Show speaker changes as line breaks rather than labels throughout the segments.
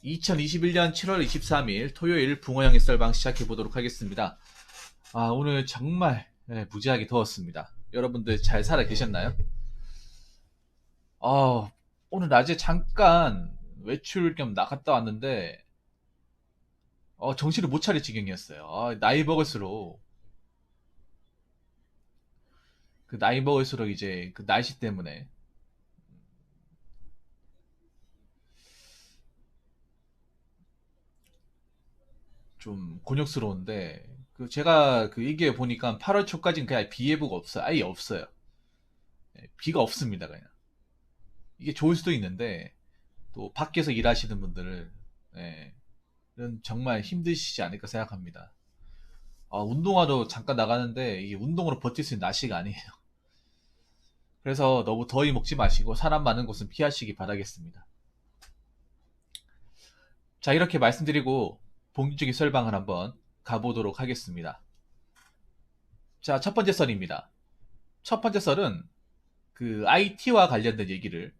2021년 7월 23일 토요일 붕어영의 썰방 시작해 보도록 하겠습니다. 오늘 정말 무지하게 더웠습니다. 여러분들 잘 살아 계셨나요? 아, 오늘 낮에 잠깐 외출 겸 나갔다 왔는데 정신을 못 차릴 지경이었어요. 나이 먹을수록 나이 먹을수록 이제 그 날씨 때문에 좀 곤욕스러운데 제가 이게 보니까 8월 초까지는 그냥 비 예보가 없어요. 아예 없어요. 비가 없습니다. 그냥 이게 좋을 수도 있는데 또 밖에서 일하시는 분들은 정말 힘드시지 않을까 생각합니다. 운동하러 잠깐 나가는데 이게 운동으로 버틸 수 있는 날씨가 아니에요. 그래서 너무 더위 먹지 마시고 사람 많은 곳은 피하시기 바라겠습니다. 자, 이렇게 말씀드리고 본격적인 설방을 한번 가보도록 하겠습니다. 자, 첫 번째 썰입니다. 첫 번째 썰은 IT와 관련된 얘기를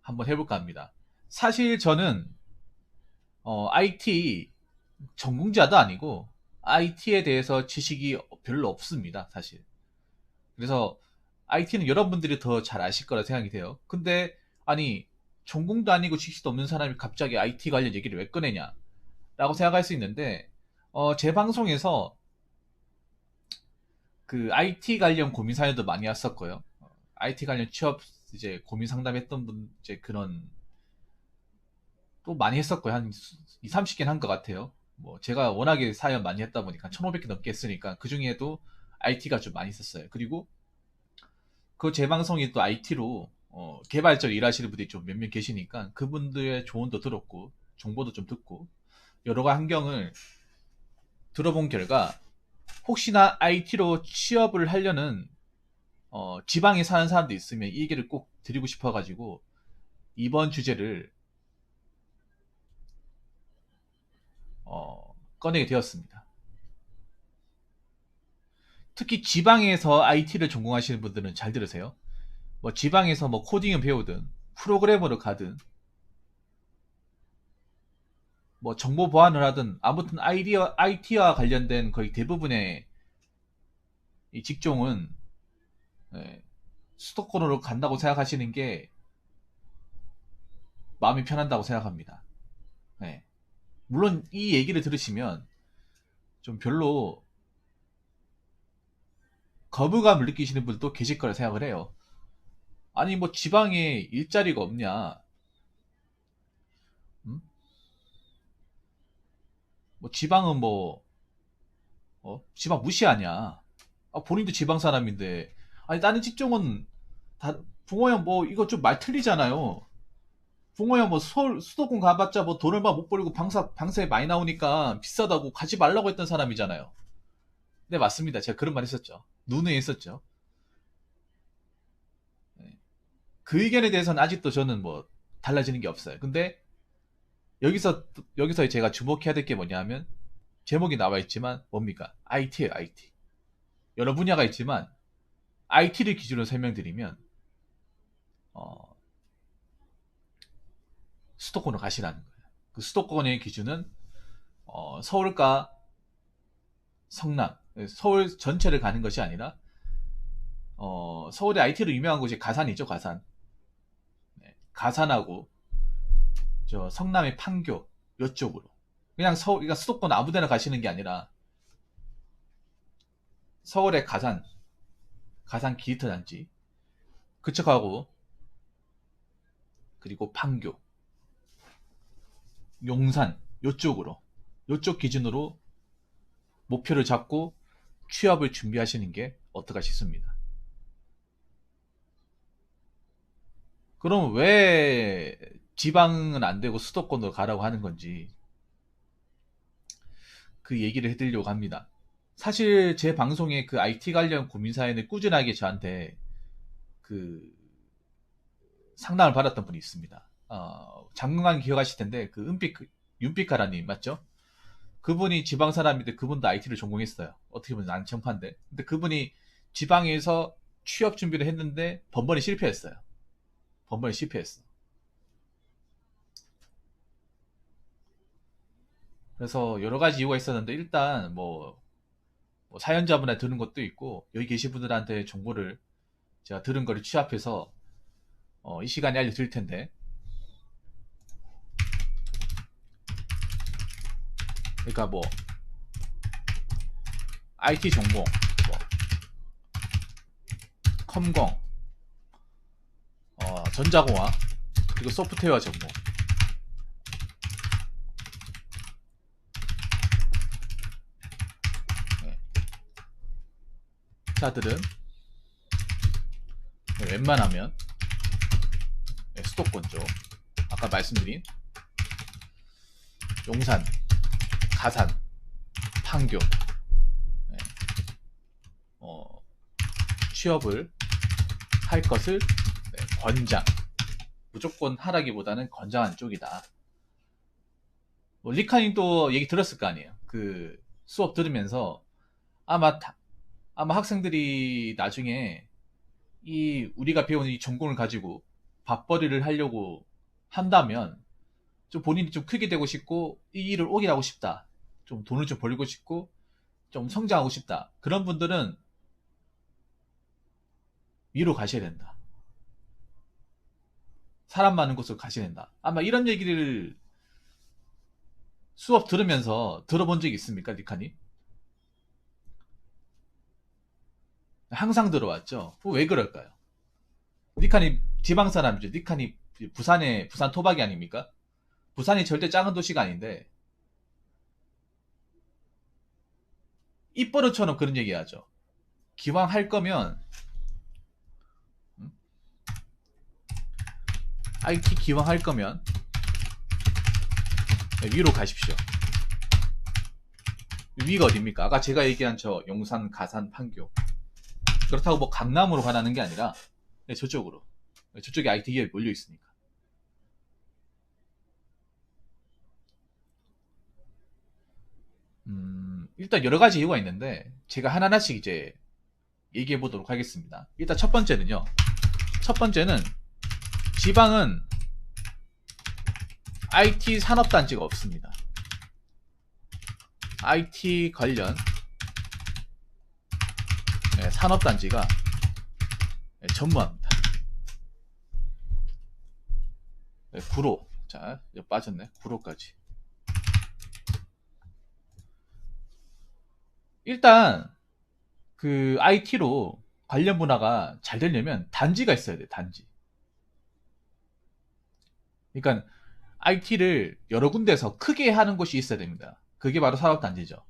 한번 해볼까 합니다. 사실 저는 IT 전공자도 아니고 IT에 대해서 지식이 별로 없습니다, 사실. 그래서 IT는 여러분들이 더 잘 아실 거라 생각이 돼요. 근데 아니 전공도 아니고 지식도 없는 사람이 갑자기 IT 관련 얘기를 왜 꺼내냐 라고 생각할 수 있는데 제 방송에서 IT 관련 고민 사연도 많이 왔었고요. IT 관련 취업 이제 고민 상담했던 분 이제 그런 또 많이 했었고요. 한 2, 30개는 한 것 같아요. 뭐 제가 워낙에 사연 많이 했다 보니까 1500개 넘게 했으니까 그 중에도 IT가 좀 많이 있었어요. 그리고 그 제 방송이 또 IT로 개발자로 일하시는 분들이 좀 몇 명 계시니까 그분들의 조언도 들었고 정보도 좀 듣고 여러 가지 환경을 들어본 결과 혹시나 IT로 취업을 하려는 지방에 사는 사람도 있으면 이 얘기를 꼭 드리고 싶어가지고 이번 주제를 꺼내게 되었습니다. 특히 지방에서 IT를 전공하시는 분들은 잘 들으세요. 뭐 지방에서 뭐 코딩을 배우든 프로그래머로 가든 뭐 정보 보안을 하든 아무튼 IT와 관련된 거의 대부분의 이 직종은 예, 수도권으로 간다고 생각하시는 게 마음이 편한다고 생각합니다. 예. 물론 이 얘기를 들으시면 좀 별로 거부감을 느끼시는 분도 계실 거라 생각을 해요. 아니 뭐 지방에 일자리가 없냐? 음? 뭐 지방은 뭐 지방 무시하냐? 본인도 지방 사람인데 아니 다른 직종은 다 붕어야 뭐 이거 좀 말 틀리잖아요. 붕어야 뭐 서울 수도권 가봤자 뭐 돈 얼마 못 벌고 방세 많이 나오니까 비싸다고 가지 말라고 했던 사람이잖아요. 네, 맞습니다. 제가 그런 말 했었죠. 누누이 했었죠. 네. 그 의견에 대해서는 아직도 저는 뭐 달라지는 게 없어요. 근데 여기서 제가 주목해야 될 게 뭐냐면 제목이 나와 있지만 뭡니까? IT예요, IT. 여러 분야가 있지만 IT를 기준으로 설명드리면 어, 수도권으로 가시라는 거예요. 그 수도권의 기준은 서울과 성남, 서울 전체를 가는 것이 아니라 서울의 IT로 유명한 곳이 가산이죠, 가산. 네, 가산하고 저 성남의 판교 이쪽으로 그냥 그러니까 수도권 아무데나 가시는 게 아니라 서울의 가산 기이터 단지 그쪽하고 그리고 판교, 용산 이쪽으로 이쪽 기준으로 목표를 잡고 취업을 준비하시는 게 어떨까 싶습니다. 그럼 왜 지방은 안 되고 수도권으로 가라고 하는 건지 그 얘기를 해드리려고 합니다. 사실 제 방송에 IT 관련 고민 사연을 꾸준하게 저한테 그 상담을 받았던 분이 있습니다. 장문관 기억하실 텐데 윤빛가라님 맞죠? 그분이 지방 사람인데 그분도 IT를 전공했어요. 어떻게 보면 난청파인데. 근데 그분이 지방에서 취업 준비를 했는데 번번이 실패했어요. 번번이 실패했어. 그래서 여러 가지 이유가 있었는데 일단 뭐 사연자분한테 들은 것도 있고 여기 계신 분들한테 정보를 제가 들은 거를 취합해서 이 시간에 알려드릴 텐데, 그러니까 뭐 IT 전공, 뭐 컴공, 전자공학, 그리고 소프트웨어 전공, 네. 자들은 웬만하면 수도권 쪽, 아까 말씀드린 용산, 가산, 판교, 네. 취업을 할 것을 권장, 무조건 하라기보다는 권장하는 쪽이다. 뭐 리카님도 얘기 들었을 거 아니에요. 그 수업 들으면서 아마 학생들이 나중에 우리가 배운 이 전공을 가지고 밥벌이를 하려고 한다면 좀 본인이 좀 크게 되고 싶고 이 일을 오게 하고 싶다, 좀 돈을 좀 벌고 싶고 좀 성장하고 싶다, 그런 분들은 위로 가셔야 된다. 사람 많은 곳으로 가셔야 된다. 아마 이런 얘기를 수업 들으면서 들어본 적이 있습니까, 리카님? 항상 들어왔죠. 왜 그럴까요? 니칸이 지방 사람이죠. 니칸이 부산 토박이 아닙니까? 부산이 절대 작은 도시가 아닌데 입버릇처럼 그런 얘기하죠. 기왕 할 거면 IT 기왕 할 거면 위로 가십시오. 위가 어딥니까? 아까 제가 얘기한 저 용산, 가산, 판교. 그렇다고 뭐 강남으로 가라는 게 아니라 저쪽으로. 저쪽에 IT 기업이 몰려 있으니까. 일단 여러 가지 이유가 있는데 제가 하나하나씩 이제 얘기해 보도록 하겠습니다. 일단 첫 번째는요. 첫 번째는 지방은 IT 산업단지가 없습니다. IT 관련 산업단지가 전무합니다. 구로. 자, 빠졌네. 구로까지. 일단 그 IT로 관련 문화가 잘 되려면 단지가 있어야 돼. 단지. 그러니까 IT를 여러 군데서 크게 하는 곳이 있어야 됩니다. 그게 바로 산업단지죠.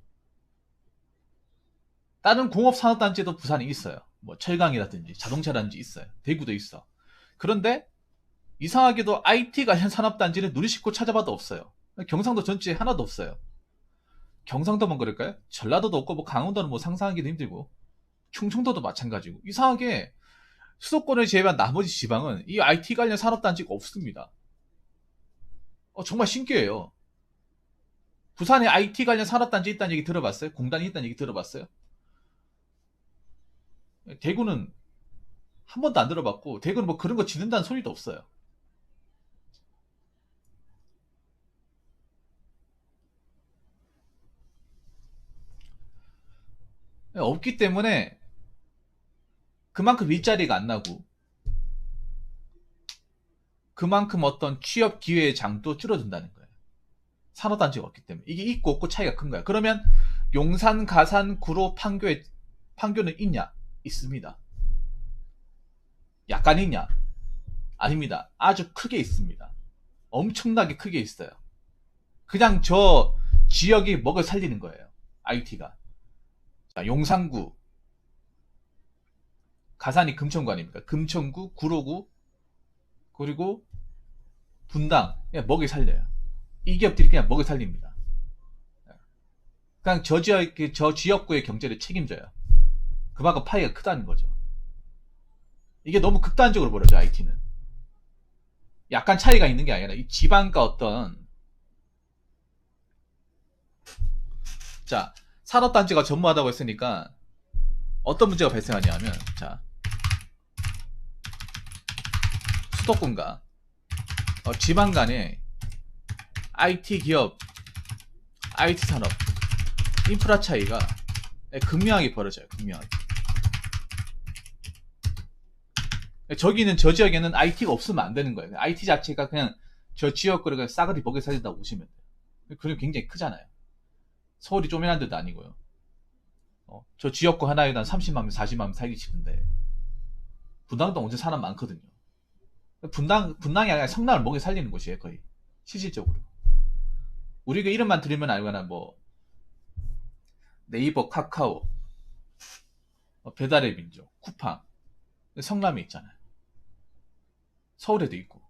다른 공업산업단지도 부산에 있어요. 뭐 철강이라든지 자동차라든지 있어요. 대구도 있어. 그런데 이상하게도 IT 관련 산업단지는 눈이 씻고 찾아봐도 없어요. 경상도 전체에 하나도 없어요. 경상도만 그럴까요? 전라도도 없고 뭐 강원도는 뭐 상상하기도 힘들고 충청도도 마찬가지고, 이상하게 수도권을 제외한 나머지 지방은 이 IT 관련 산업단지가 없습니다. 정말 신기해요. 부산에 IT 관련 산업단지 있다는 얘기 들어봤어요? 공단이 있다는 얘기 들어봤어요? 대구는 한 번도 안 들어봤고, 대구는 뭐 그런 거 짓는다는 소리도 없어요. 없기 때문에 그만큼 일자리가 안 나고 그만큼 어떤 취업 기회의 장도 줄어든다는 거예요. 산업단지가 없기 때문에. 이게 있고 없고 차이가 큰 거야. 그러면 용산, 가산, 구로, 판교는 있냐? 있습니다. 약간 있냐? 아닙니다. 아주 크게 있습니다. 엄청나게 크게 있어요. 그냥 저 지역이 먹을 살리는 거예요. IT가. 용산구, 가산이 금천구 아닙니까? 금천구, 구로구, 그리고 분당. 그냥 먹을 살려요. 이 기업들이 그냥 먹을 살립니다. 그냥 저 지역구의 경제를 책임져요. 그만큼 파이가 크다는 거죠. 이게 너무 극단적으로 벌어져, IT는. 약간 차이가 있는 게 아니라 이 지방과 어떤, 자, 산업단지가 전무하다고 했으니까 어떤 문제가 발생하냐 하면, 자, 수도권과 지방 간의 IT 기업 IT 산업, 인프라 차이가 극명하게 벌어져요. 극명하게. 저기는 저 지역에는 IT가 없으면 안 되는 거예요. IT 자체가 그냥 저 지역 거를 싸그리 먹여 살린다고 보시면 돼요. 그럼 굉장히 크잖아요. 서울이 쪼매난 데도 아니고요. 저 지역구 하나에 한 30만 명, 40만 명 살기 싶은데 분당도 언제 사람 많거든요. 분당이 아니라 성남을 먹여 살리는 곳이에요, 거의. 실질적으로. 우리가 이름만 들으면 알거나 뭐 네이버, 카카오, 배달의 민족, 쿠팡, 성남에 있잖아요. 서울에도 있고.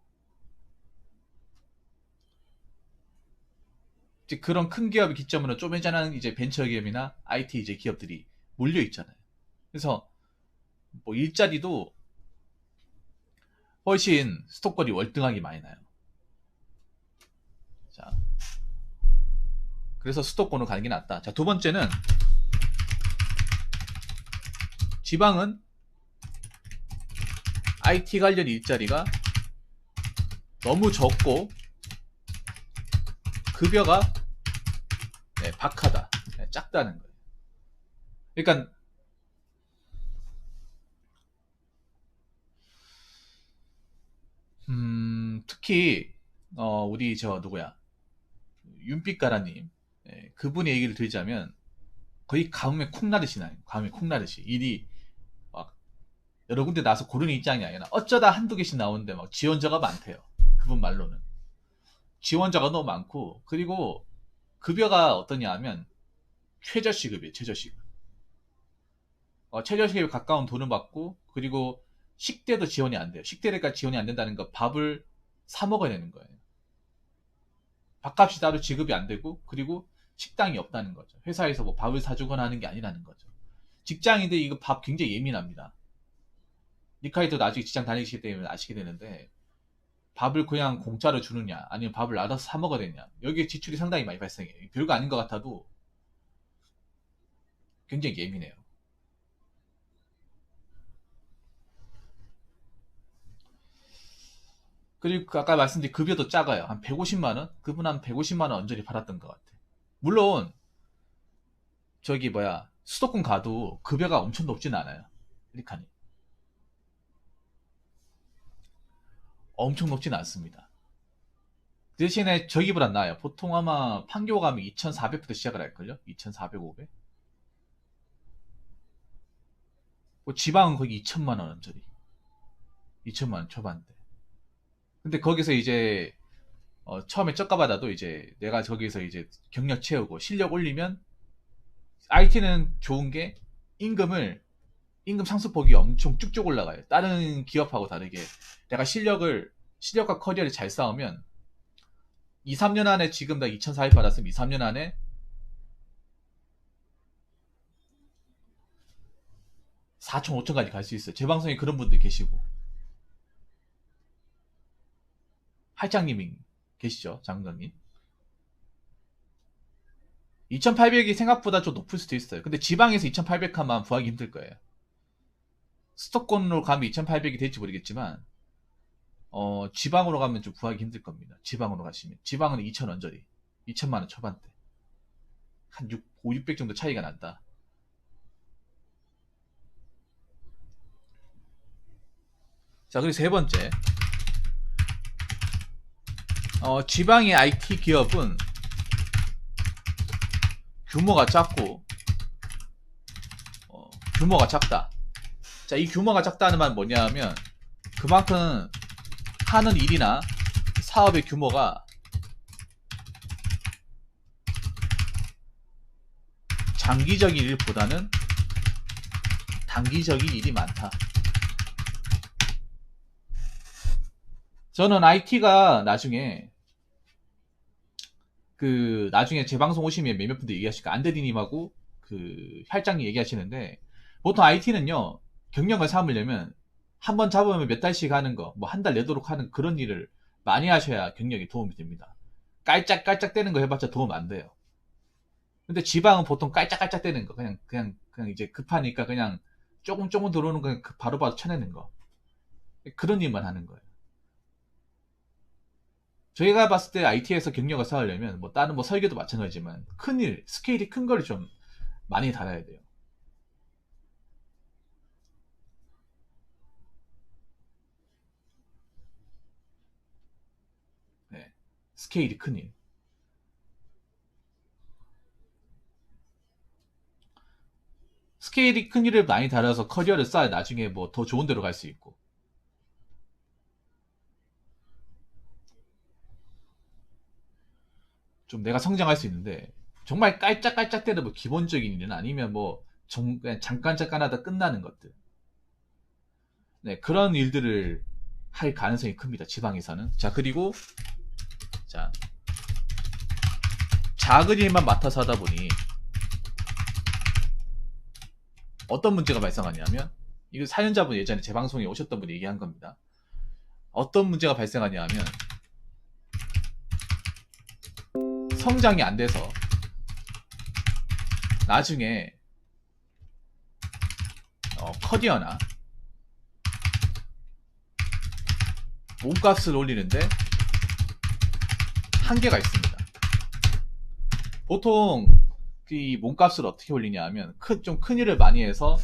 이제 그런 큰 기업의 기점으로 쪼매자는 이제 벤처기업이나 IT 이제 기업들이 몰려 있잖아요. 그래서 뭐 일자리도 훨씬 수도권이 월등하게 많이 나요. 자, 그래서 수도권으로 가는 게 낫다. 자, 두 번째는 지방은 IT 관련 일자리가 너무 적고 급여가 박하다, 작다는 거예요. 그러니까 특히 우리 저 누구야 윤빛가라님, 그분의 얘기를 들자면 거의 가뭄에 콩나듯이 나요. 가뭄에 콩나듯이 일이 막 여러 군데 나서 고르는 입장이 아니라 어쩌다 한두 개씩 나오는데 막 지원자가 많대요. 그분 말로는 지원자가 너무 많고, 그리고 급여가 어떠냐 하면 최저시급이에요. 최저시급. 최저시급에 가까운 돈을 받고, 그리고 식대도 지원이 안 돼요. 식대가 지원이 안 된다는 거, 밥을 사 먹어야 되는 거예요. 밥값이 따로 지급이 안 되고, 그리고 식당이 없다는 거죠. 회사에서 뭐 밥을 사주거나 하는 게 아니라는 거죠. 직장인들 이거 밥 굉장히 예민합니다. 니카이도 나중에 직장 다니시기 때문에 아시게 되는데, 밥을 그냥 공짜로 주느냐, 아니면 밥을 알아서 사 먹어야 되냐, 여기에 지출이 상당히 많이 발생해요. 별거 아닌 것 같아도 굉장히 예민해요. 그리고 아까 말씀드린 급여도 작아요. 한 150만원? 그분 한 150만원 언저리 받았던 것 같아. 물론 저기 뭐야 수도권 가도 급여가 엄청 높진 않아요. 리카니 엄청 높진 않습니다. 대신에 저기보다 나아요. 보통 아마 판교 가면 2,400부터 시작을 할걸요? 2,400, 500? 뭐 지방은 거기 2천만원 언저리. 2천만원 초반대. 근데 거기서 이제 처음에 쩍가받아도 이제 내가 저기서 이제 경력 채우고 실력 올리면, IT는 좋은 게 임금 상승폭이 엄청 쭉쭉 올라가요. 다른 기업하고 다르게 내가 실력과 커리어를 잘 쌓으면 2, 3년 안에, 지금 나 2,400 받았으면 2, 3년 안에 4천, 5천까지 갈 수 있어요. 제 방송에 그런 분들 계시고, 할장님이 계시죠, 장관님. 2,800이 생각보다 좀 높을 수도 있어요. 근데 지방에서 2,800 하면 구하기 힘들 거예요. 수도권으로 가면 2,800이 될지 모르겠지만 지방으로 가면 좀 구하기 힘들 겁니다. 지방으로 가시면 지방은 2천 언저리, 2천만 원 초반대, 한 5, 600 정도 차이가 난다. 자, 그리고 세 번째, 지방의 IT 기업은 규모가 작고 규모가 작다. 자, 이 규모가 작다는 말은 뭐냐 하면 그만큼 하는 일이나 사업의 규모가 장기적인 일보다는 단기적인 일이 많다. 저는 IT가 나중에 나중에 제 방송 오시면 몇몇 분들 얘기하실까, 안대리님하고 할장님 얘기하시는데, 보통 IT는요 경력을 삼으려면 한 번 잡으면 몇 달씩 하는 거, 뭐 한 달 내도록 하는 그런 일을 많이 하셔야 경력에 도움이 됩니다. 깔짝깔짝 대는 거 해봤자 도움 안 돼요. 근데 지방은 보통 깔짝깔짝 대는 거, 그냥 이제 급하니까 그냥 조금 들어오는 거 바로바로 쳐내는 거, 그런 일만 하는 거예요. 저희가 봤을 때 IT에서 경력을 쌓으려면 뭐 다른 뭐 설계도 마찬가지지만 큰 일, 스케일이 큰 걸 좀 많이 달아야 돼요. 네. 스케일이 큰 일. 스케일이 큰 일을 많이 달아서 커리어를 쌓아 나중에 뭐 더 좋은 데로 갈 수 있고. 좀 내가 성장할 수 있는데 정말 깔짝깔짝대는 뭐 기본적인 일은 아니면 뭐 그냥 잠깐 하다 끝나는 것들. 네, 그런 일들을 할 가능성이 큽니다. 지방에서는. 자, 그리고 자, 작은 일만 맡아서 하다 보니 어떤 문제가 발생하냐면, 이거 사연자분 예전에 제 방송에 오셨던 분이 얘기한 겁니다. 어떤 문제가 발생하냐면 성장이 안 돼서 나중에 커리어나 몸값을 올리는데 한계가 있습니다. 보통 이 몸값을 어떻게 올리냐 하면 좀 큰 일을 많이 해서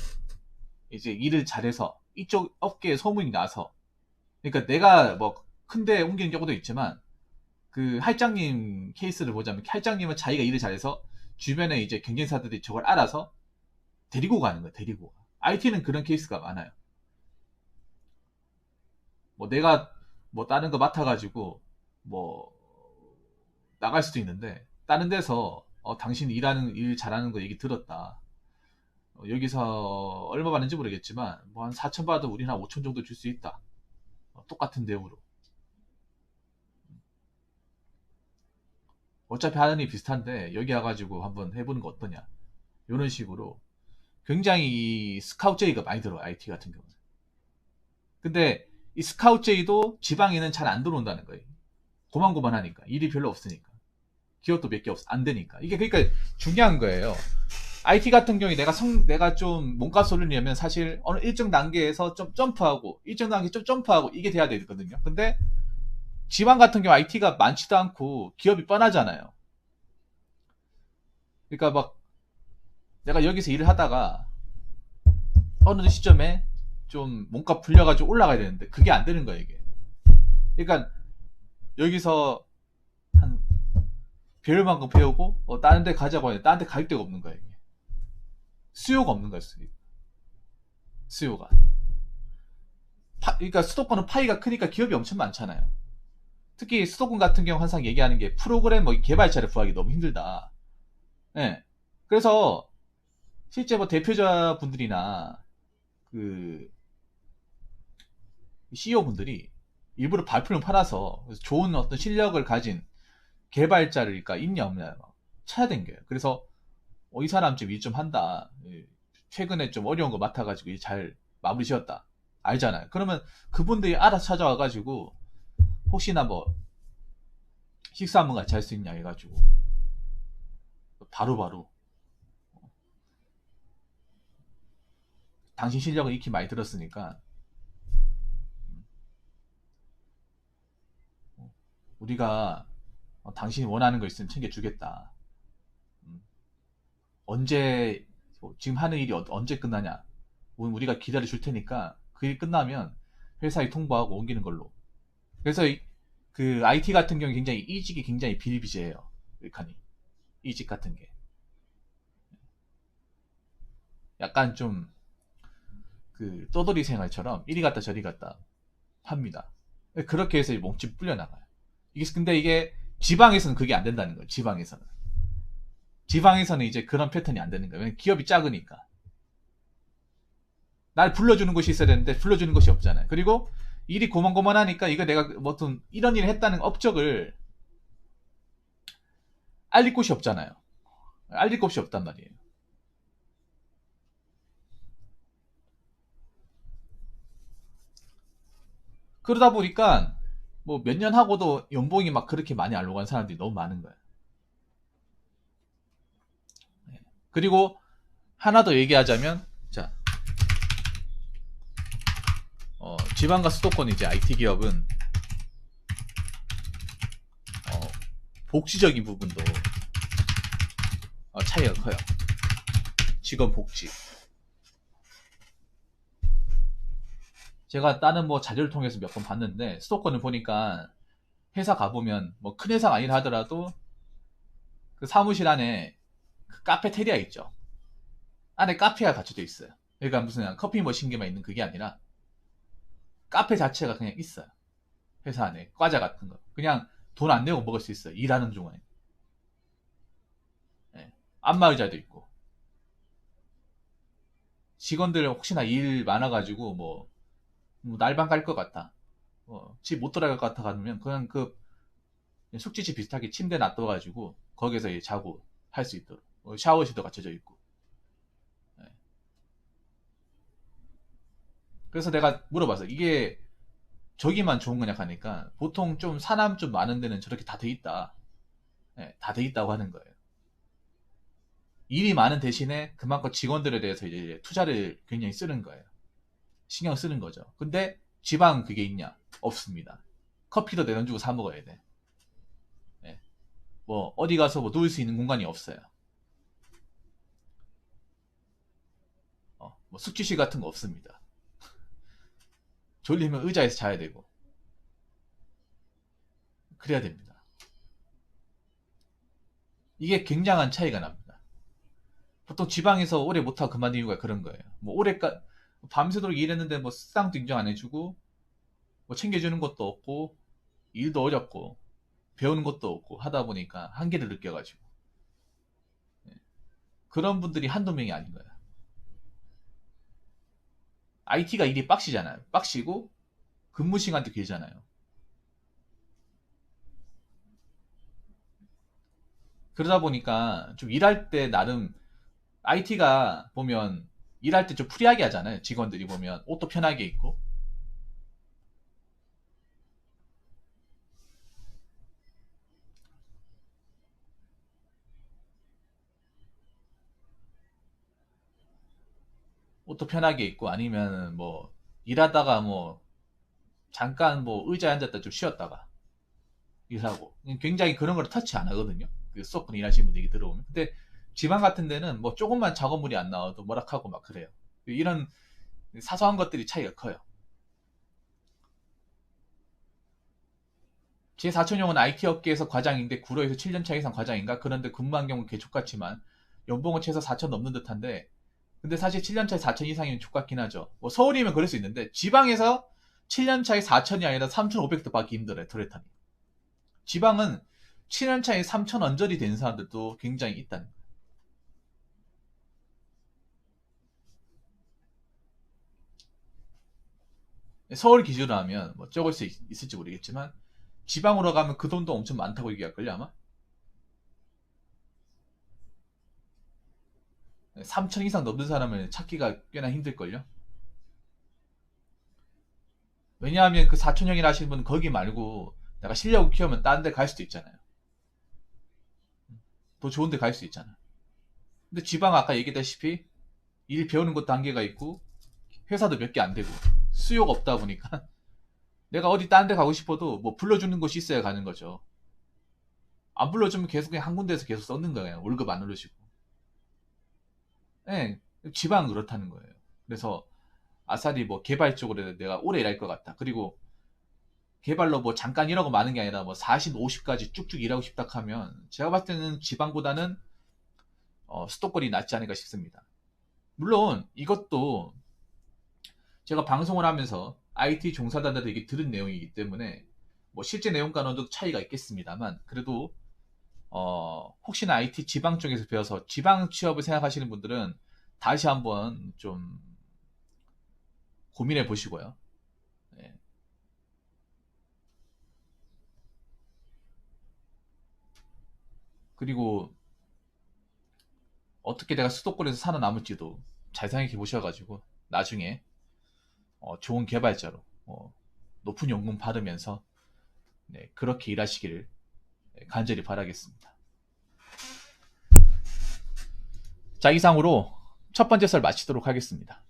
이제 일을 잘해서 이쪽 업계에 소문이 나서, 그러니까 내가 뭐 큰데 옮기는 경우도 있지만 그 할장님 케이스를 보자면 할장님은 자기가 일을 잘해서 주변에 이제 경쟁사들이 저걸 알아서 데리고 가는 거야. 데리고. IT는 그런 케이스가 많아요. 뭐 내가 뭐 다른 거 맡아가지고 뭐 나갈 수도 있는데 다른 데서 당신 일하는 일 잘하는 거 얘기 들었다. 여기서 얼마 받는지 모르겠지만 뭐 한 4천 받아도 우리는 한 5천 정도 줄 수 있다. 똑같은 대우로. 어차피 하는 일 비슷한데 여기 와가지고 한번 해보는 거 어떠냐. 이런 식으로 굉장히 스카우트제의가 많이 들어요. IT 같은 경우는. 근데 이 스카우트제의도 지방에는 잘 안 들어온다는 거예요. 고만고만하니까. 일이 별로 없으니까. 기업도 몇 개 안 되니까. 이게 그러니까 중요한 거예요. IT 같은 경우에 내가 좀 몸값 올리려면 사실 어느 일정 단계에서 좀 점프하고, 일정 단계 좀 점프하고 이게 돼야 되거든요. 근데 지방 같은 경우 IT가 많지도 않고 기업이 뻔하잖아요. 그러니까 막 내가 여기서 일을 하다가 어느 시점에 좀 몸값 불려가지고 올라가야 되는데 그게 안 되는 거예요, 이게. 그러니까 여기서 한 배울 만큼 배우고 다른 데 가자고 하는데 다른 데 갈 데가 없는 거예요, 이게. 수요가 없는 거예요, 수요가. 그러니까 수도권은 파이가 크니까 기업이 엄청 많잖아요. 특히 수도권 같은 경우 항상 얘기하는 게 프로그래머 뭐 개발자를 구하기 너무 힘들다. 예. 그래서 실제 뭐 대표자분들이나 그 CEO 분들이 일부러 발품을 팔아서 좋은 어떤 실력을 가진 개발자를 그러니까 있냐 없냐 찾아 댕겨요. 그래서 이 사람 좀 일 좀 한다. 최근에 좀 어려운 거 맡아가지고 잘 마무리 지었다. 알잖아요. 그러면 그분들이 알아서 찾아와가지고 혹시나 뭐 식사 한번 같이 할 수 있냐 해가지고 바로바로 당신 실력을 익히 많이 들었으니까 우리가 당신이 원하는 거 있으면 챙겨주겠다. 언제 지금 하는 일이 언제 끝나냐? 우리가 기다려 줄 테니까 그 일 끝나면 회사에 통보하고 옮기는 걸로. 그래서 그 IT 같은 경우 굉장히 이직이 굉장히 비일비재해요. 일칸이 이직 같은 게 약간 좀 그 떠돌이 생활처럼 이리 갔다 저리 갔다 합니다. 그렇게 해서 몸집 불려나가요. 근데 이게 지방에서는 그게 안 된다는 거예요. 지방에서는 이제 그런 패턴이 안 되는 거예요. 왜냐면 기업이 작으니까. 날 불러주는 곳이 있어야 되는데 불러주는 곳이 없잖아요. 그리고 일이 고만고만하니까 이거 내가 뭐 어떤 이런 일을 했다는 업적을 알릴 곳이 없잖아요. 알릴 곳이 없단 말이에요. 그러다 보니까 뭐 몇 년 하고도 연봉이 막 그렇게 많이 알고 간 사람들이 너무 많은 거예요. 그리고 하나 더 얘기하자면, 자, 지방과 수도권 이제 IT 기업은 복지적인 부분도 차이가 커요. 직원 복지. 제가 다른 뭐 자료를 통해서 몇 번 봤는데 수도권을 보니까 회사 가보면 뭐 큰 회사가 아니라 하더라도 그 사무실 안에 그 카페테리아 있죠. 안에 카페가 갖춰져 있어요. 그러니까 무슨 커피 머신기만 있는 그게 아니라 카페 자체가 그냥 있어요. 회사 안에 과자 같은 거 그냥 돈 안 내고 먹을 수 있어요. 일하는 중간에. 네. 안마의자도 있고 직원들 혹시나 일 많아가지고 뭐 날방 갈 것 같다, 집 못 돌아갈 것 같아 가면 그냥 그 숙지집 비슷하게 침대 놔둬가지고 거기서 이제 자고 할 수 있도록 샤워실도 갖춰져 있고. 네. 그래서 내가 물어봤어. 이게 저기만 좋은 거냐 하니까 보통 좀 사람 좀 많은 데는 저렇게 다 돼 있다. 네, 다 돼 있다고 하는 거예요. 일이 많은 대신에 그만큼 직원들에 대해서 이제 투자를 굉장히 쓰는 거예요. 신경 쓰는 거죠. 근데 지방 그게 있냐? 없습니다. 커피도 내 돈 주고 사 먹어야 돼. 네. 뭐 어디 가서 뭐 누울 수 있는 공간이 없어요. 뭐 숙취실 같은 거 없습니다. 졸리면 의자에서 자야 되고 그래야 됩니다. 이게 굉장한 차이가 납니다. 보통 지방에서 오래 못하고 그만둔 이유가 그런 거예요. 뭐 밤새도록 일했는데 뭐 수당도 인정 안 해주고 뭐 챙겨주는 것도 없고 일도 어렵고 배우는 것도 없고 하다 보니까 한계를 느껴가지고. 예. 그런 분들이 한두 명이 아닌 거예요. IT가 일이 빡시잖아요. 빡시고 근무 시간도 길잖아요. 그러다 보니까 좀 일할 때 나름 IT가 보면 일할 때 좀 프리하게 하잖아요. 직원들이 보면 옷도 편하게 입고. 옷도 편하게 입고 아니면 뭐 일하다가 뭐 잠깐 뭐 의자에 앉았다 좀 쉬었다가 일하고 굉장히 그런 걸 터치 안 하거든요. 그 수도권 일하시는 분들 얘기 들어오면. 근데 지방 같은 데는 뭐 조금만 작업물이 안 나와도 뭐라 하고 막 그래요. 이런 사소한 것들이 차이가 커요. 제 사촌 형은 IT 업계에서 과장인데 구로에서 7년차 이상 과장인가? 그런데 근무한 경우 개족같지만 연봉은 최소 4천 넘는 듯한데, 근데 사실 7년차에 4천 이상이면 족같긴 하죠. 뭐 서울이면 그럴 수 있는데 지방에서 7년차에 4천이 아니라 3,500도 받기 힘들어요. 터레탄이. 지방은 7년차에 3천 언저리 된 사람들도 굉장히 있다는 거예요. 서울 기준으로 하면 뭐 적을 수 있을지 모르겠지만 지방으로 가면 그 돈도 엄청 많다고 얘기할걸요 아마. 3천 이상 넘는 사람을 찾기가 꽤나 힘들걸요. 왜냐하면 그 사촌형이라 하시는 분은 거기 말고 내가 실력을 키우면 다른 데 갈 수도 있잖아요. 더 좋은 데 갈 수 있잖아. 근데 지방 아까 얘기했다시피 일 배우는 것도 한계가 있고 회사도 몇 개 안 되고 수요가 없다 보니까 내가 어디 다른 데 가고 싶어도 뭐 불러주는 곳이 있어야 가는 거죠. 안 불러주면 계속 그냥 한 군데에서 계속 썼는 거예요. 월급 안 오르시고. 네, 지방은 그렇다는 거예요. 그래서 아싸리 뭐 개발 쪽으로 내가 오래 일할 것 같다. 그리고 개발로 뭐 잠깐 일하고 마는 게 아니라 뭐 40, 50까지 쭉쭉 일하고 싶다 하면 제가 봤을 때는 지방보다는 수도권이 낫지 않을까 싶습니다. 물론 이것도 제가 방송을 하면서 IT 종사자들에게 얘기 들은 내용이기 때문에 뭐 실제 내용과는 좀 차이가 있겠습니다만 그래도 혹시나 IT 지방 쪽에서 배워서 지방 취업을 생각하시는 분들은 다시 한번 좀 고민해 보시고요. 네. 그리고 어떻게 내가 수도권에서 살아남을지도 잘 생각해 보셔가지고 나중에 좋은 개발자로 높은 연금 받으면서 네, 그렇게 일하시기를 간절히 바라겠습니다. 자, 이상으로 첫 번째 썰 마치도록 하겠습니다.